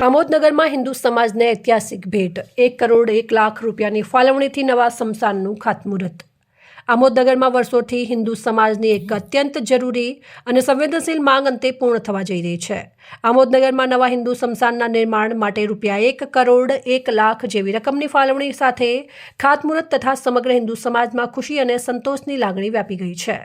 આમોદનગરમાં હિન્દુ સમાજને ઐતિહાસિક ભેટ 1 કરોડ 1 લાખ રૂપિયાની ફાળવણીથી નવા સ્મશાનનું ખાતમુહૂર્ત। આમોદનગરમાં વર્ષોથી હિન્દુ સમાજની એક અત્યંત જરૂરી અને સંવેદનશીલ માંગ અંતે પૂર્ણ થવા જઈ રહી છે। આમોદનગરમાં નવા હિન્દુ સ્મશાનના નિર્માણ માટે રૂપિયા 1 કરોડ 1 લાખ જેવી રકમની ફાળવણી સાથે ખાતમુહૂર્ત તથા સમગ્ર હિન્દુ સમાજમાં ખુશી અને સંતોષની લાગણી વ્યાપી ગઈ છે।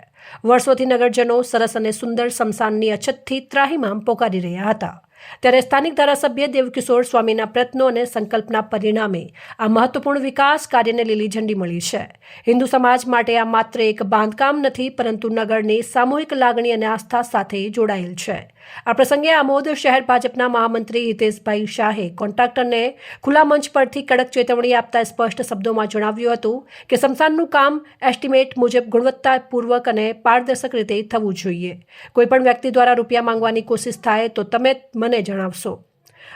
વર્ષોથી નગરજનો સરસ અને સુંદર સ્મશાનની અછતથી ત્રાહિમામ પોકારી રહ્યા હતા, ત્યારે સ્થાનિક ધારાસભ્ય દેવકિશોર સ્વામીના પ્રયત્નો અને સંકલ્પના પરિણામે આ મહત્વપૂર્ણ વિકાસ કાર્યને લીલી ઝંડી મળી છે। હિન્દુ સમાજ માટે આ માત્ર એક બાંધકામ નથી, પરંતુ નગરની સામૂહિક લાગણી અને આસ્થા સાથે જોડાયેલ છે। આ પ્રસંગે આમોદ શહેર ભાજપના મહામંત્રી હિતેશભાઈ શાહે કોન્ટ્રાક્ટરને ખુલ્લા મંચ પરથી કડક ચેતવણી આપતા સ્પષ્ટ શબ્દોમાં જણાવ્યું હતું કે સ્મશાનનું કામ એસ્ટિમેટ મુજબ ગુણવત્તાપૂર્વક અને પારદર્શક રીતે થવું જોઈએ। કોઈપણ વ્યક્તિ દ્વારા રૂપિયા માંગવાની કોશિશ થાય તો તમે મને જણાવશો।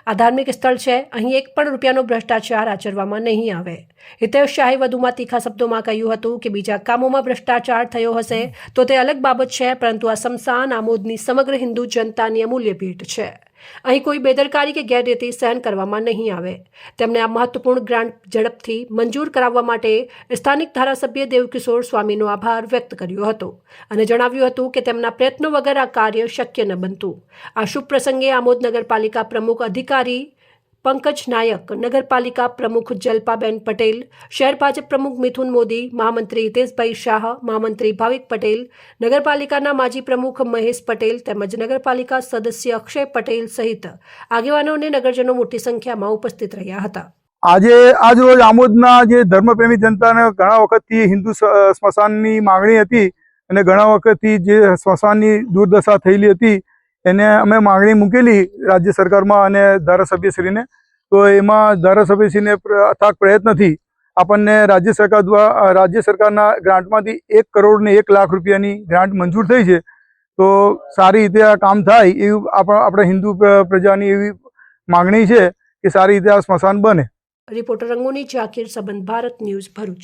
આ ધાર્મિક સ્થળ છે, અહીં એક પણ રૂપિયાનો ભ્રષ્ટાચાર આચરવામાં નહીં આવે। હિતેશ શાહે વધુમાં તીખા શબ્દોમાં કહ્યું હતું કે બીજા કામોમાં ભ્રષ્ટાચાર થયો હશે તો તે અલગ બાબત છે, પરંતુ આ સ્મશાન આમોદની સમગ્ર હિન્દુ જનતાની અમૂલ્ય ભેટ છે। અહીં કોઈ બેદરકારી કે ગેરરીતિ સહન કરવામાં નહીં આવે। તેમણે આ મહત્વપૂર્ણ ગ્રાન્ટ ઝડપથી મંજૂર કરાવવા માટે સ્થાનિક ધારાસભ્ય દેવકિશોર સ્વામીનો આભાર વ્યક્ત કર્યો હતો અને જણાવ્યું હતું કે તેમના પ્રયત્નો વગર આ કાર્ય શક્ય ન બનતું। આ શુભ પ્રસંગે આમોદ નગરપાલિકા પ્રમુખ અધિકારી પંકજ નાયક, નગરપાલિકા પ્રમુખ જલ્પાબેન પટેલ, શહેર ભાજપ પ્રમુખ મિથુન મોદી, મહામંત્રી હિતેશભાઈ શાહ, મહામંત્રી ભાવિક પટેલ, નગરપાલિકાના માજી પ્રમુખ મહેશ પટેલ તેમજ નગરપાલિકા સદસ્ય અક્ષય પટેલ સહિત આગેવાનો અને નગરજનો મોટી સંખ્યામાં ઉપસ્થિત રહ્યા હતા। આજ રોજ આમોદના જે ધર્મપ્રેમી જનતાને ઘણા વખતથી હિન્દુ સ્મશાનની માંગણી હતી અને ઘણા વખતથી જે સ્મશાનની દુર્દશા થયેલી હતી એને અમે માંગણી મૂકેલી રાજ્ય સરકારમાં અને ધારાસભ્યશ્રીને, તો એમાં ધારાસભ્યશ્રીને અથાગ પ્રયત્નથી આપણને રાજ્ય સરકારના ગ્રાન્ટમાંથી 1 કરોડ ને 1 લાખ રૂપિયાની ગ્રાન્ટ મંજૂર થઈ છે। તો સારી રીતે આ કામ થાય એવું આપણે હિન્દુ પ્રજાની એવી માંગણી છે કે સારી રીતે આ સ્મશાન બને। રિપોર્ટર રંગોની જાકીર, સંબંધ ભારત ન્યૂઝ, ભરૂચ।